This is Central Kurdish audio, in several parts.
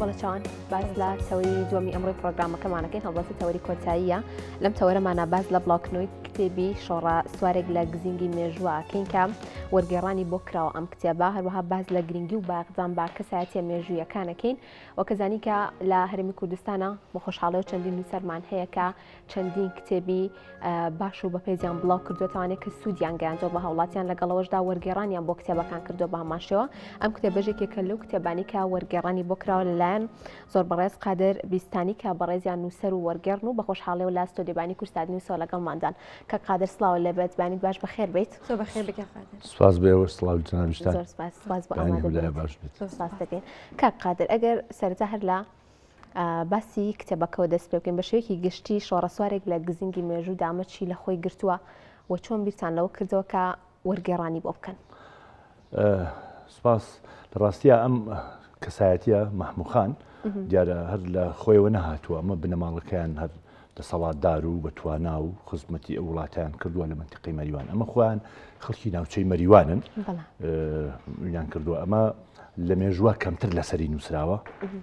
بەڵە چاوان باز لە تەوەری دووەمی ئەمڕۆی پرۆگرامەکەمانەکەین هەڵبەتی تەوەری کۆتاییە لەم تەوەرەمانە باز لە بڵاوکردنەوەی کتێبی شۆڕە سوارێک لە گزینگی مێژووە ئەکەین کە وەرگێڕانی بۆ کراوە ئەم کتێبە هەروەها باز لە گرنگی و باغدان با کەسایەتیە مێژوویەکانەکەین وەکەزانی کە لە هەرێمی کوردستانە بە خۆشحاڵی و چەندین نووسەرمان هەیە کە چەندین کتێبی باش و بەپێزیان بڵاو کردوێتوانێت کە سوودیان گەیاندۆ بە هەوڵاتیان لەگەڵەوەشدا وەرگێڕانیان بۆ کتێبەکان کردو بە هەماشەوە ئەم کتێبەژێکێکە لەو کتێبانی کە وەرگێڕانی بۆ کراوە لەلایەن زۆر بەڕێز قادر بیستانی کە بەڕێزیان نووسەر و وەرگێڕن و بە خۆشحاڵی و لا ستۆدیۆبانی کورسادنی وسەوە لەگەڵماندان کە قادر سڵاو لەبێت بانیت باش بەخێر بیت بەخێر بکە قادر سپاس بێەوە سڵاو جنابیشتان زۆر سپاس بۆ ئامادەبوونی باش دەکەین کاک قادر ئەگەر سەرەتا هەر لە باسی کتێبەکەەوە دەست پێ بکەین بە شێوەیەکی گشتی شۆڕە سوارێک لە گزینگی مێژوو دامە چی لە خۆی گرتووە و چۆن بیرتان لەوە کردەوە کە وەرگێڕانی بۆ بکەن سپاس لە ڕاستیە ئەم کەسایەتیە مەحموود دیارە هەر لە خۆیەوە نەهاتووە ئەمە بنەماڵەکەیان هەر دەسەڵاتدار و بەتوانا و خزمەتی ئەو وڵاتیان کردووە لە منتیقەی مەریوان ئەمە خۆیان خەڵکی ناوچەی مەریوانن یان کردووە ئەمە لە مێژووە کەمتر لەسەری نووسراوە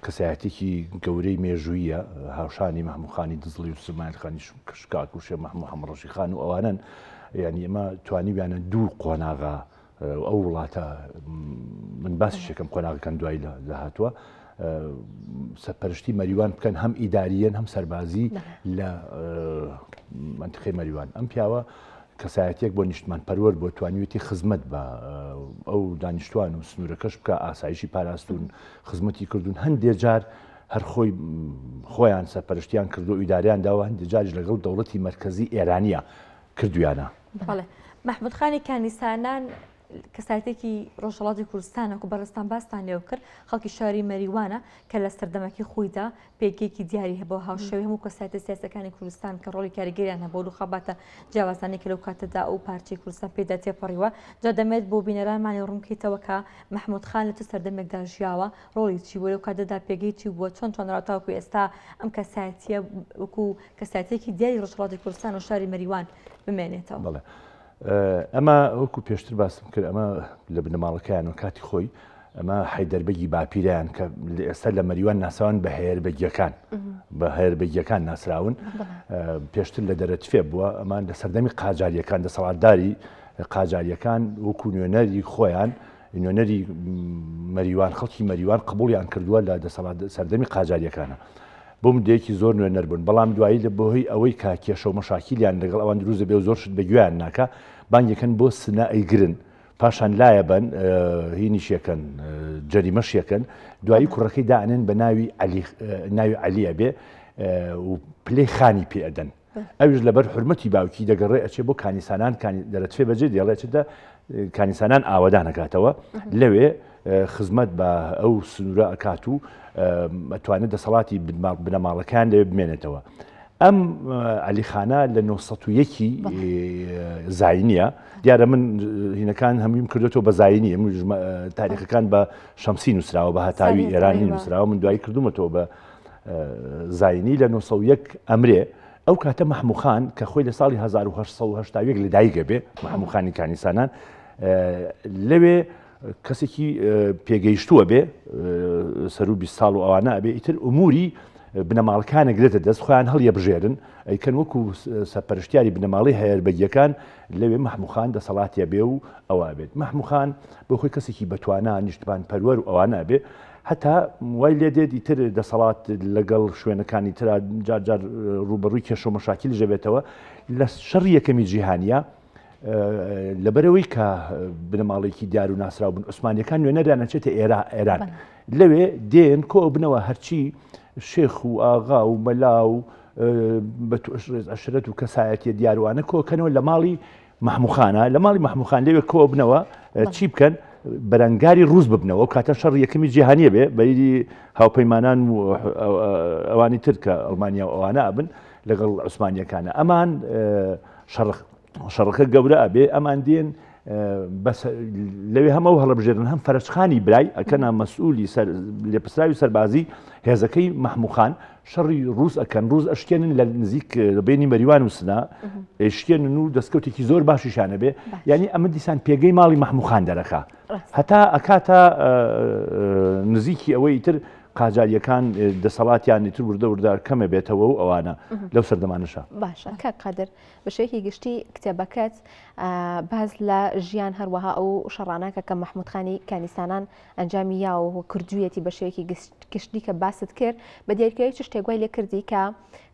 کەسایەتێکی گەورەی مێژوویە هاوشانی مەحموودخانی دزڵی و سمایلخانی کشکاک و شێ مەحموود هەمڕەشی خان و ئەوانن یعنی ئەمە توانیویانە دوو قۆناغا ئەو وڵاتە من باسی شێکم قۆناغەکان دوای لە هاتووە سەرپەرشتی مەریوان بکەن هەم ئیداریەن هەم سەربازی لە منتیقەی مەریوان ئەم پیاوە کەسایەتێک بۆ نیشتمان پەروەر بۆ توانیوێتی خزمەت بە ئەو دانیشتوان و سنوورەکەش بکە ئاسایشی پاراستون خزمەتی کردوون هەندێک جار هەر خۆیان سەرپەرشتیان کردو و ئیداریان داوە هەندێک جاریش لەگەڵ دەوڵەتی مەرکەزی ئێرانیە کردویانە. بەڵێ مەحموودخانی کانیسانان کەسایەتێکی ڕۆژهەڵاتی کوردستانە و بەڕێستان باستان لێو کرد خەڵکی شاری مەریوانە کە لە سەردەمەکی خۆیدا پێگەیەکی دیاری هەبە هاوشەوی هەموو کەسایەتە سیاسەکانی کوردستان کە ڕۆڵی کاریگەریان هەبوو و خەباتە جیاوازانێکی لەو کاتەدا ئەو پارچەی کوردستان پێدا تێپەڕیوە جا دەمێت بۆ بینەرانمانی ڕوونکەیتەوە کە مەحموودخان لە چ سەردەمێکدا ژیاوە ڕۆڵی چی بووە لەو کاتەدا پێگەی چی بووە چۆن ڕاتاوەکو ئێستا ئەم کەسایەتیە وەکو کەسایەتێکی دیاری ڕۆژهەڵاتی کوردستان و شاری مەریوان بمێنێتەوە. ئەمە وەکو پێشتر باسم کرد ئەمە لە بنەماڵەکەیانەوە کاتی خۆی ئەمە حەیدەربەگی باپیریان کە ئێستا لە مەریوان ناساوان بە هەیەربەگیەکان بە هەیەربەگیەکان ناسراون پێشتر لە دەرەتفێ بووە ئەمان لە سەردەمی قاجاریەکان دەسەڵاتداری قاجاریەکان وەکو نوێنەری خۆیان نوێنەری مەریوان خەڵکی مەریوان قبوڵیان کردووە لە سەردەمی قاجاریەکانە بۆ مدەیەکی زۆر نوێنەر بوون بەڵام دوایی لە بۆهۆی ئەوەی کا کێشە و مەشاکیلیان لەگەڵ ئەوان دروست دەبێ و زۆر شت بەگویان ناکە بانگەکەن بۆ سنە ئەیگرن پاشان لایە بن هینیشیەکەن جەریمەشیەکەن دوایی کوڕەکەی دائنێن بە ناوی عەلیە بێ و پلەی خانی پێ ئەدەن ئەویش لەبەر حورمەتی باوکی دەگەڕێ ئەچێ بۆ کانیسانان دەرەتفێ بەجێ دێڵێ چێتە کانیسانان ئاوەدان ئەکاتەوە لەوێ خزمەت بە ئەو سنوورە ئەکات و ئەتوانێت دەسەڵاتی بنەماڵەکان لەوێ بمێنێتەوە. ئەم عەلیخانە لە 1970 زاینیە دیارە من هینەکان هەموویم کردێتەوە بە زاینی تاریخەکان بە شەمسی نووسراوە بە هەتاوی ئێرانی نووسراوە من دوایی کردومەتەوە بە زاینی لە 1970 ئەمرێ ئەو کاتە مەحموودخان کە خۆی لە ساڵی 1970 لەدایکە بێ مەحموودخانی کانیسانان لەوێ کەسێکی پێگەیشتووە بێ سەر و 20 ساڵ و ئەوانە ئەبێ ئیتر ئوموری بنەماڵەکانە گرێتە دەست خۆیان هەڵیەبژێرن ئەیکەن وەکو سەرپەرشتیاری بنەماڵی هەیەربەگیەکان لەوێ مەحموودخان دەسەڵاتیە بێ و ئەوە بێت مەحموودخان بۆ خۆی کەسێکی بەتوانە نیشتمان پەروەر و ئەوانە بێ هەتا وای لێ دێت ئیتر دەسەڵات لەگەڵ شوێنەکانی ترا جار ڕوبەڕووی کێشە و مەشاکیل ژەبێتەوە لە شەڕی یەکەمی جیهانیە لەبەرەوەی کە بنەماڵێکی دیار و ناسراو بن عوسمانیەکان نوێنەریان ئەچێتە ئێران لەوێ دێن کۆ بنەوە هەرچی شێخ و ئاغا و مەلا و عەشرەت و کەسایەتیە دیاروانە کۆکەنەوە لە ماڵی مەحموودخانە لە ماڵی مەحموودخان لەوێ کۆ بنەوە چی بکەن بەرەنگاری ڕووس ببنەوە و کاتە شەڕ یەکەمی جیهانیە بێ بەیدی هاوپەیمانان و ئەوانی تر کە ئەڵمانیا و ئەوانە ئەبن لەگەڵ عوسمانیەکانە ئەمان شەڕەکە گەورە ئەبێ ئەمان دێن لەوێ هەمە و هەڵەبژێرن هەم فەرەچخانی برای ئەکەنا مەسئولی لێپسراوی سەربازی هێزەکەی مەحموودخان شەڕی ڕووس ئەکەن ڕووس ئەشکێنن لە نزیک بینی مەریوان و سنا ئێشکێنن و دەستکەوتێکی زۆر باشیشانە بێ یعنی ئەمە دیسان پێگەی ماڵی مەحموودخان دەرەخا هەتا ئەکاتە نزیکی ئەوەی تر قاجاریەکان دەسەڵاتیان تر وردە کەمە بێتەوە و ئەوانە لەو سەردەمانەشە. باشە کاک قادر بە شێوەیەکی گشتی کتێبەکەت باز لە ژیان هەروەها ئەو شەڕانەکە کە مەحموود خانی کانیسانان ئەنجامی یا و کردوویەتی بە شێوەیەکی گشتی کە باست کرد بە دیارکەوەی چ شتێک گوای لێ کردی کە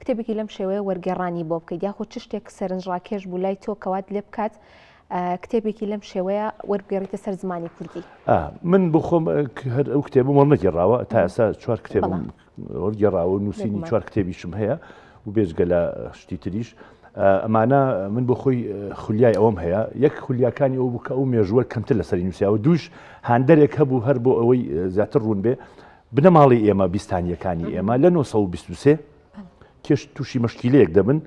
کتێبێکی لەم شێوەیە وەرگێڕانی بۆ بکەیت یاخۆ چ شتێک سەرنجڕاکێش بوو لای تۆ کەوات لێ بکات کتێبێکی لەم شێوەیە وەرگێڕیتە سەر زمانی کوردی. من بۆ خۆم ئەو کتێبم وەرنەگێڕاوە تا ئێستا 4 کتێبم وەرگێڕاوە نووسینی 4 کتێبیشم هەیە و بێژگە لە شتی تریش ئەمانە من بۆ خۆی خولیای ئەوەم هەیە یەک خولیاکانی ئەو بووکە ئەو مێژووە کەمتر لەسەری نووسیاوە دووش هاندەرێک هەبوو هەر بۆ ئەوەی زیاتر ڕوون بێ بنەماڵی ئێمە بیستانیەکانی ئێمە لە 1923 کێش تووشی مەشکیلەیەک دەبن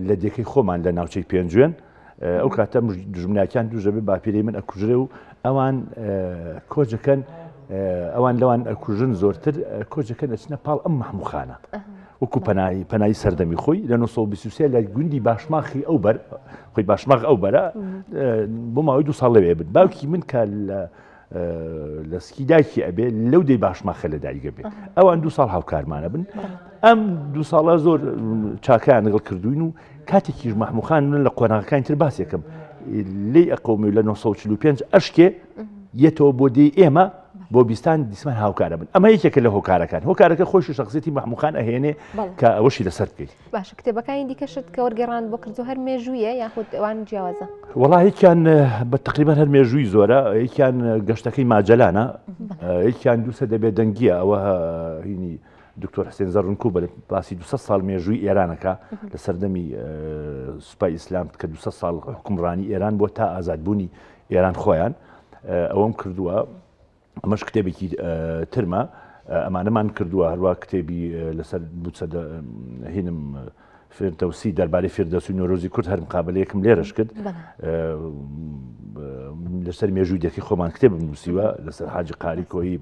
لە دێکەی خۆمان لە ناوچەی پێنجوێن ئەو کاتە دژمناکان دوژەبێ باپیرەی من ئەکوژرێ و ئەوان کۆچەکەن ئەوان لەوان ئەکوژن زۆرتر کۆچەکەن ئەچنە پاڵ ئەم مەحموود خانە وەکو پەنای سەردەمی خۆی لە 1923 لە گوندی باشماخی ئەو بەر خۆی باشماغ ئەو بەرە بۆ ماوەی 2 ساڵ لەوێ بن باوکی من کە لە سکیداکی ئەبێ لەو دەی باشماخە لە دایگە بێ ئەوان 2 ساڵ هاوکارمانە بن ئەم 2 ساڵە زۆر چاکیان لەگەڵ کردوین و کاتێکیش مەحموود خان من لە قۆناغەکانی تر باسێکم لێی ئەقەومی لە 1945 ئەشکێ یەتەوە بۆ دێی ئێمە بۆ بیستان دیسمان هاوکارە بن ئەمە یەکێکە لە هۆکارەکە خۆشی شخصیەتی مەحموود خان ئەهێنێ کە ئەوەشی لەسەر بکەیت. باشە کتێبەکانی دیکەشت کە وەرگێڕان بۆ کردو هەر مێژوویە یاخود ئەوان جیاوازە؟ وەڵا یەکیان بە تقریبان هەر مێژووی زۆرە یەکیان گەشتەکەی ماجەلانە یەکیان دووسە دەبێت دەنگیە ئەوە هینی دکتۆر حسێن زەڕونکو بە باسی 200 ساڵ مێژووی ئێرانەکە لە سەردەمی سوپای ئیسلام کە 200 ساڵ حکومڕانی ئێران بۆ تا ئازادبوونی ئێران خۆیان ئەوەم کردووە ئەمەش کتێبێکی ترمە ئەمانەمان کردووە هەروە کتێبی لەسەر بچە هینم فردەوسی دەربارەی فردەوسی نۆرۆزی کورد هەر مقابلەیەکم لێرەش کرد لەسەر مێژووی دەکی خۆمان کتێبم نووسیوە لەسەر حاجی قاری کۆی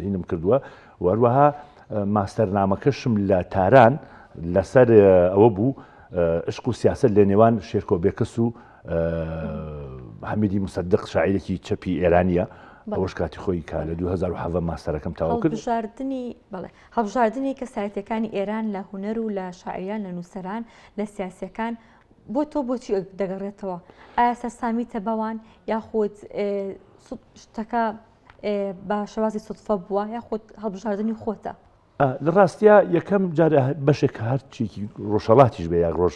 هینم کردووە و هەروەها ماستەرنامەکەشم لە تاران لەسەر ئەوە بوو عشق و سیاسەت لە نێوان شێرکۆ بێکەس و حەمیدی مصدق شاعیرێکی چەپی ئێرانیە ئەوەش کاتی خۆی کا لە 2007 ماستەرەکەم تاوا کرد. هەڵبژاردننی کەسایەتەکانی ئێران لە هونەر و لە شاعریان لە نووسەران لە سیاسەکان بۆ تۆ بۆچی دەگەڕێتەوە؟ ئایا سەرسامیتە بەوان یاخود شتەکە بە شێوازی سوتفە بووە یاخود هەڵبژاردننی خۆتە؟ لە ڕاستیە یەکەم جارە بەشێک هەرچێکی ڕۆژهەڵاتیش بێ یا ڕۆژ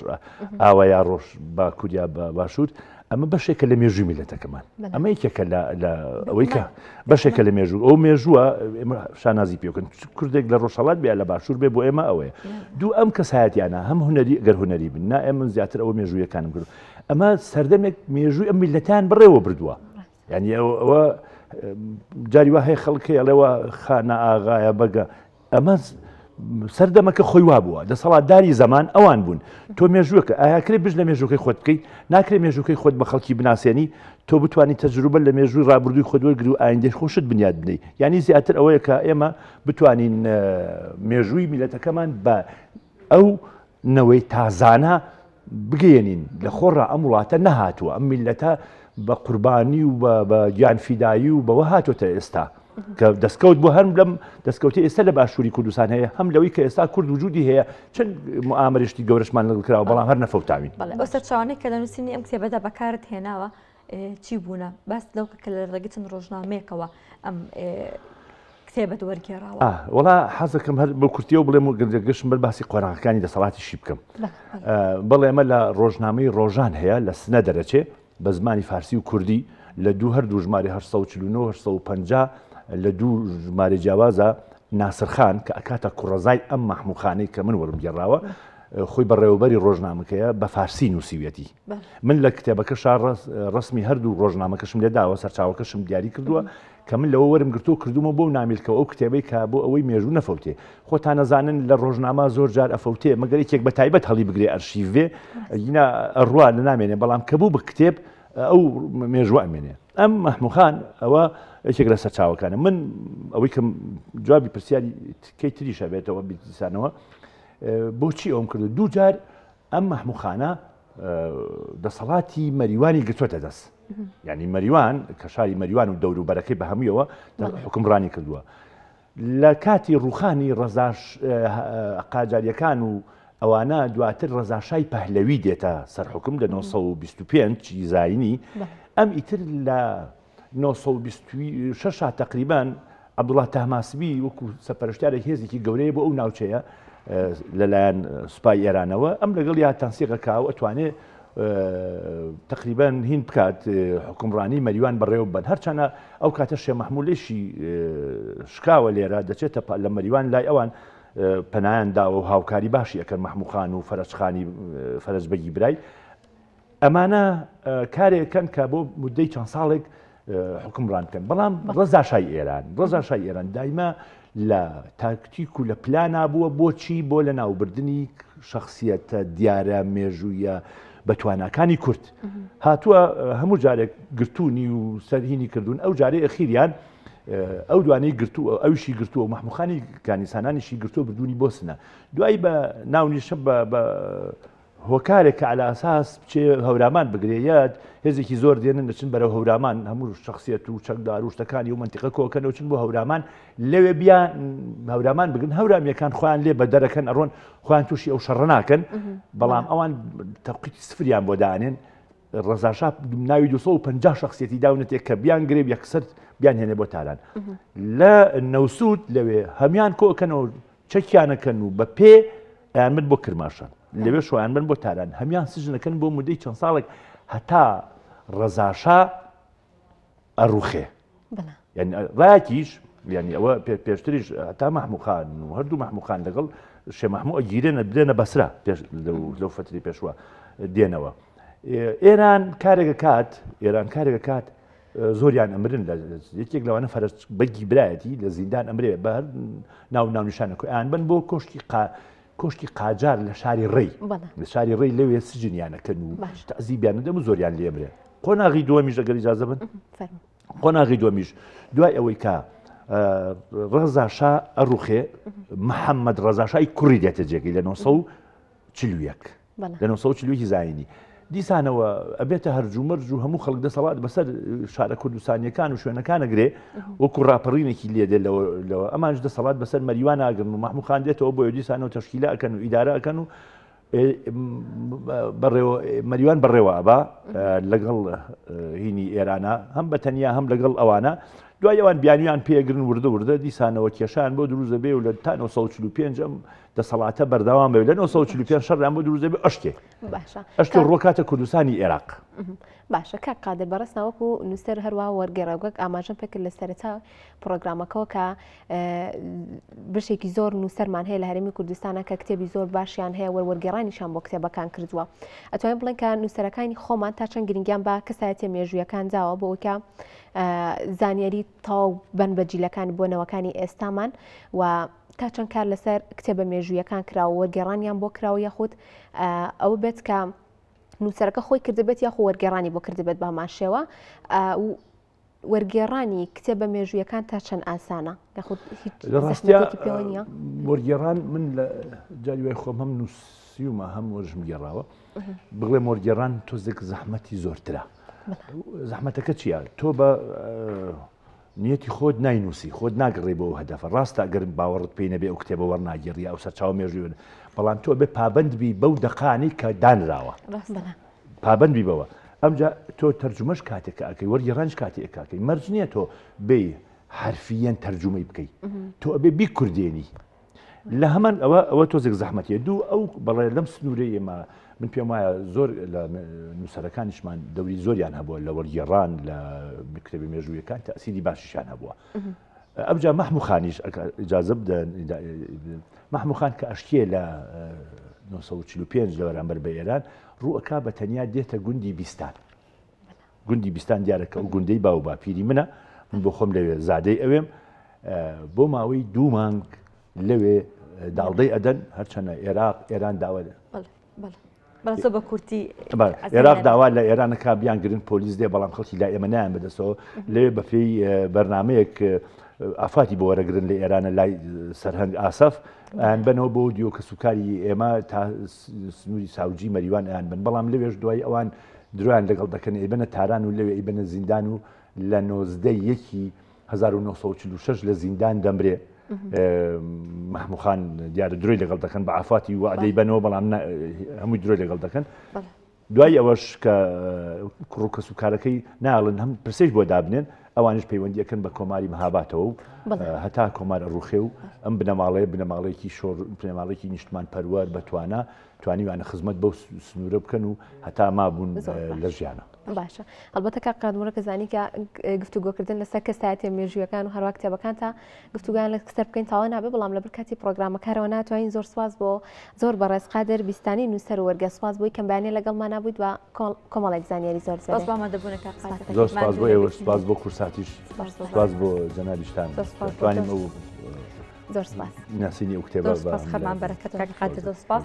ئاوا یا ڕۆژ با کوریا بە باشوور ئەمە بەشێکە لە مێژووی میلەتەکەمان ئەمە یەکێکە لە ئەوەی کە بەشێکە لە مێژوو ئەو مێژووە ئێمە شانازی پێکەن کوردێک لە ڕۆژهەڵات بێ لە باشوور بێ بۆ ئێمە ئەوەیە دوو ئەم کەسایەتیانە هەم هونەری گەر هونەری بن نا ئێمە زیاتر ئەوە مێژوویەکانم کرد ئەمە سەردەمێک مێژووی ئەم میلەتیان بڕێوە بردووە یعنی ئەوە جاری وا هەیە خەڵکی ئەڵێوە خانە ئاغایە بەگە ئەمە سەردەمەکە خۆی وا بووە دەسەڵاتداری زەمان ئەوان بوون تۆ مێژووەکە ئایا کرێ بژ لە مێژووکەی خۆت بکەیت ناکرێت مێژووکەی خۆت بە خەڵکی بناسیێنی تۆ بتوانانی تەجروبە لە مێژووی ڕابردووی خۆت وەرگری و ئایندەی خۆشت بنیاد بنەی یعنی زیاتر ئەوەیە کە ئێمە بتوانین مێژووی میلەتەکەمان بە ئەو نەوەی تازانە بگەێنین لە خۆڕا ئەم وڵاتە نەهاتووە ئەم میلەتە بە قوربانی و بە گیانفیدایی و بەوە هاتۆتە ئێستا کە دەستکەوت بۆ هەم لەم دەستکەوتی ئێستا لە باشووری کوردستان هەیە هەم لەوەی کە ئێستا کورد وجودی هەیە چەند معامەرێشتی گەورەشمان لەگەڵ کراوە بەڵام هەر نەفەوتاوین. ئەو سەرچاوانەی کە لە نووسینی ئەم کتێبەدا بەکارت هێناوە چی بوونە؟ باس لەو کە لە ڕێگەچەند ڕۆژنامەیەکەوە ئەم کتێبەت وەرگێڕاوە. وەڵا حەزەکەم هەر بە کورتیەوە بڵێم و گەشتم بەر باسی قۆناغەکانی دەسەڵاتی شی بکەم. بەڵێ ئەمە لە ڕۆژنامەی ڕۆژان هەیە لە سنە دەرەچێ بە زمانی فارسی و کوردی لە دوو ژمارە 849 850 لە دوو ژمارە جیاوازە ناسرخان کە ئەکاتە کوڕەزای ئەم مەحموود خانەی کە من وەرم گێڕاوە خۆی بەڕێوەبەری ڕۆژنامەکەیە بە فارسی نووسیوێتی من لە کتێبەکە ڕسمی هەردوو ڕۆژنامەکەشم لێداوە سەرچاوەکەشم دیاری کردووە کە من لەوە وەرم گرتو کردومە بۆ نامیلکە ئەو کتێبەی کا بۆ ئەوەی مێژوو نەفەوتێ خۆتان نەزانن لە ڕۆژنامە زۆر جار ئەفەوتێ مەگەر یەکێک بە تایبەت هەڵی بگرێ ئەرشیڤێ ینا ئەڕوا لە نامێنێ بەڵام کە بوو بە کتێب ئەو مێژوو ئەمێنێ ئەم مەحموود خان ئەوە یەکێک لە سەرچاوەکانە من ئەوەی کەم جوابی پرسیاری کەی تریشە بێتەوە بیسانەوە بۆچی ئەوم کردو دوو جار ئەم مەحموود خانە دەسەڵاتی مەریوانی گرتووەتە دەست یعنی مەریوان کە شاری مەریوان و دەوروبەرەکەی بە هەموویەوە حکومڕانی کردووە لە کاتی ڕوخانی ڕەزاش قاجاریەکان و ئەوانە دواتر ڕەزاشای پەهلەوی دێتە سەرحکم لە 1925 زاینی ئەم ئیتر لە 1926 تقریبان عەبدوڵڵاه تەهماسبی وەکو سەرپەرشتیارێک هێزێکی گەورەیە بۆ ئەو ناوچەیە لەلایەن سوپای ئێرانەوە ئەم لەگەڵ یا تەنسیقەکە و ئەتوانێت تقریبان هین بکات حکومڕانی مەریوان بەڕێوە بن هەرچەنە ئەو کاتە شێخ مەحموودێشی شکاوە لێرە دەچێتە لە مەریوان لای ئەوان پەنایان داوە و هاوکاری باشی ئەکەن مەحموودخان و فەرەجخانی فەرەجبەگی برای ئەمانە کارێکەکەن کە بۆ مودەی چەند ساڵێک حکومڕان بکەن بەڵام ڕەزاشای ئێران دایما لە تاکتیک و لە پلانا بووە بۆچی بۆ لە ناوبردنی شخصیەتە دیارە مێژوویە بەتواناکانی کورد هاتووە هەموو جارێک گرتوونی و سەرهینی کردوون ئەو جارەی ئەخیریان ئەو دوانەی گرتووە ئەوشی گرتووە و مەحموودخانی کانیسانانیشی گرتووە بردوونی بۆسنە دوایی بە ناونیشە بە هۆکارێک کە عەلە ئاساس بچێ هەورامان بگرێت هێزێکی زۆر دێنن دەچن بەرەو هەورامان هەموو شخصیەت و چەکدار و شتەکانی و منتیقە کۆکەنەوە چن بۆ هەورامان لەوێ بیان هەورامان بگرن هەورامیەکان خۆیان لێ بە دەرەکەن ئەڕۆن خۆیان تووشی ئەو شەڕە ناکەن بەڵام ئەوان تەوقیتی سفریان بۆ دانێن ڕەزاشا ناوی 250 شخصیەتی داونەتێک کە بیان گرێ یەکسەر بیان هێنێ بۆ تالان لە نەوسود لەوێ هەمیان کۆکەنەوە چەکیانەکەن و بە پێ ئەیان بن بۆ کرماشان لەوێ شۆیان بن بۆ تالان هەمیان سژنەکەن بۆ مودەی چەند ساڵێک هەتا ڕەزاشا ئەڕوخێ ڕایەکیش یعنی ئەوە پێشتریش هەتا مەحموودخان و هەردوو مەحموودخان لەگەڵ شێخ مەحموود ئەگیرێنە بدرێنە بەسرا لەو فتری پێشوە دێنەوە ئێران کارێکە کات زۆریان ئەمرن لە یەکێک لەوانە فەرەجبەگی برایەتی لە زیندان ئەمرێ بە هەر ناونیشانەکە ئەیان بن بۆ کۆشتی قاجار لە شاری ڕێی لە شاری ڕێی لەوێ سجنیانەکەن و تەعزیبیان دەم و زۆریان لێمرێ قۆناغی دووەمیش ئەگەر ئیجازە بن قۆناغی دووەمیش دوای ئەوەی کە ڕەزاشا ئەڕوخێ محەممەد ڕەزاشای کوڕی دێتە جێگەی لە 1940 زاینی دیسانەوە ئەبێتە هەرجومەرج و هەموو خەڵک دەسەڵات بەسەر شارە کوردستانیەکان و شوێنەکانەگرێ وەکو ڕاپەڕینێکی لێدێ لەوە ئەمانش دەسەڵات بەسەر مەریوان ئاگرن و مەحموودخان دێتەوە بۆ دیسانەوە تەشکیلە ئەکەن و ئیدارە ئەکەن و مەریوان بەڕێوە ئەبا لەگەڵ هینی ئێرانە هەم بە تەنیا هەم لەگەڵ ئەوانە دوای ئەوان بیانیان پێگرن وردە دیسانەوە کێشان بۆ دروست دەبێ و لە تا 1945 ئەم دەسەڵاتە بەردەوام بێ لە 1945 شەڕیان بۆ دروست دەبێ ئەشتێ ڕۆکاتە کوردستانی عێراق باشە کاک قادر بەڕستنەوەکو نووسەر هەروە وەرگێڕەوەک ئاماژەم پێکرد لە سەرەتا پرۆگرامەکەەوە کە بشێکی زۆر نووسەرمان هەیە لە هەرێمی کوردستانە کە کتێبی زۆر باشیان هەیە وەرگێڕانیشان بۆ کتێبەکان کردووە ئەتوانین بڵێن کە نووسەرەکانی خۆمان تا چەند گرنگیان بە کەسایەتیە مێژوویەکان داوە بۆ ئەوکە زانیاری تاو بن بە جیلەکانی بۆ نەوەکانی ئێستامان و تا چەند کار لەسەر کتێبە مێژوویەکان کراوە وەرگێڕانیان بۆ کراوە یاخود ئەو بێت کە نووسەرەکە خۆی کردبێت یاخۆ وەرگێڕانی بۆ کردبێت بە ماشێوە وەرگێڕانی کتێبە مێژوویەکان تا چەند ئاسانە وەرگێڕان من لە جاریوای خۆم هەم نووسیومە هەم وەرژم گێڕاوە بڵێ وەرگێڕان تۆزێک زەحمەتی زۆرترە زەحمەتەکە چییە تۆ بە نیەتی خۆت ناینووسی خۆت ناگەڕێ بۆ هەدەفە ڕاستە ئەگەر باوەڕت پێی نەبێ ئەو کتێبە وەرناگیری ئەو سەرچاو مێژوێن بەڵام تۆ بێ پابندبی بەو دەقانی کە دانراوە پابندبی بەوە ئەمجا تۆ تەرجمەش کاتێکە ئەەکەی وەرگێڕانش کاتی ئەکاکەی مەرج نییە تۆ بێ حرفیەن تەرجمەی بکەیت تۆ ئەبێ بی کوردێنی لە هەمان ئەوە تۆزێک زەحمەتیە دوو ئەو بەڵێ لەم سنوورەی ئێمە من پێم وایە زۆر لە نووسەرەکانیشمان دەوری زۆریان هەبووە لە وەرگێڕان لە کتێبی مێژوویەکان تەسیری باشیشان هەبووە ئەمجا مەحموودخانیش ئیجازە بدەن مەحموودخان کە ئەشتێ لە 1945 لە بەرامبەر بە ئێران ڕوئەکا بە تەنیا دێتە گوندی بیستان دیارەکە و گوندەی باو باپیری منە من بۆ خۆم لەوێ زادەی ئەوێم بۆ ماوەی 2 مانگ لەوێ داڵدەی ئەدەن هەرچەنە عێراق ئێران داوە بە کورتی عێراق داوا لە ئێرانەکە بیان گرن پۆلیس دێ بەڵام خەڵکی لا ئێمە نایان بەدەستەوە لەوێ بەفێی بەرنمەیەک ئافاتی بۆ وەرەگرن لە ئێرانە لای سەرهەنگ ئاسەف ئەیان بنەوە بۆ دیۆ کە سوکاری ئێمە تا سنووری ساوجی مەریوان ئەیان بن بەڵام لەوێش دوای ئەوان درۆیان لەگەڵ دەکەن ئەیبەنە تاران و لەوێ ئەیبەنە زیندان و لە 1946 لە زیندان دەمرێ محموخان دیارە درۆی لەگەڵ دەکەن بە ئافاتی وعدەی بنەوە بەڵام هەمووی درۆی لەگەڵ دەکەن دوای ئەوەش کە کوڕ و کەسوکارەکەی ناڵن هەم پرسێش بۆ دابنێن ئەوانش پەیوەندیەکەن بە کۆماری مەهاباتەوە و هەتا کۆمارە ڕوخێ و ئەم بنەماڵەیەکی شۆڕ بنەماڵێکی نیشتمان پەروەر بەتوانە توانیوانە خزمەت بەو سنوورە بکەن و هەتا مابوون لە ژیانە. باشە هەڵبەتە کە قادمورە کە زانی کە گفتوگۆکردن لەسەر کەسایەتە مێژوویەکان و هەروە کتێبەکان تا گفتوگان لەسەر بکەین تاوا نابێ بەڵام لەبەر کاتی پرۆگرامەکارەوە ناتوانین زۆر سواز بۆ زۆر بەڕێز قادر بیستانی نووسەر وەرگە سواز بۆی کەمبیانێ لەگەڵمان نبوویت بە کۆمەڵێک زانیاری زۆر زۆر سواز بۆ ئێوە سواز بۆ کورساتیش سواز بۆ جەنابیشتان توانیم ئەو زۆر سپاس ناسینی ئەو کتێبە خەرمان بەرەکەت قادر زۆر سپاس.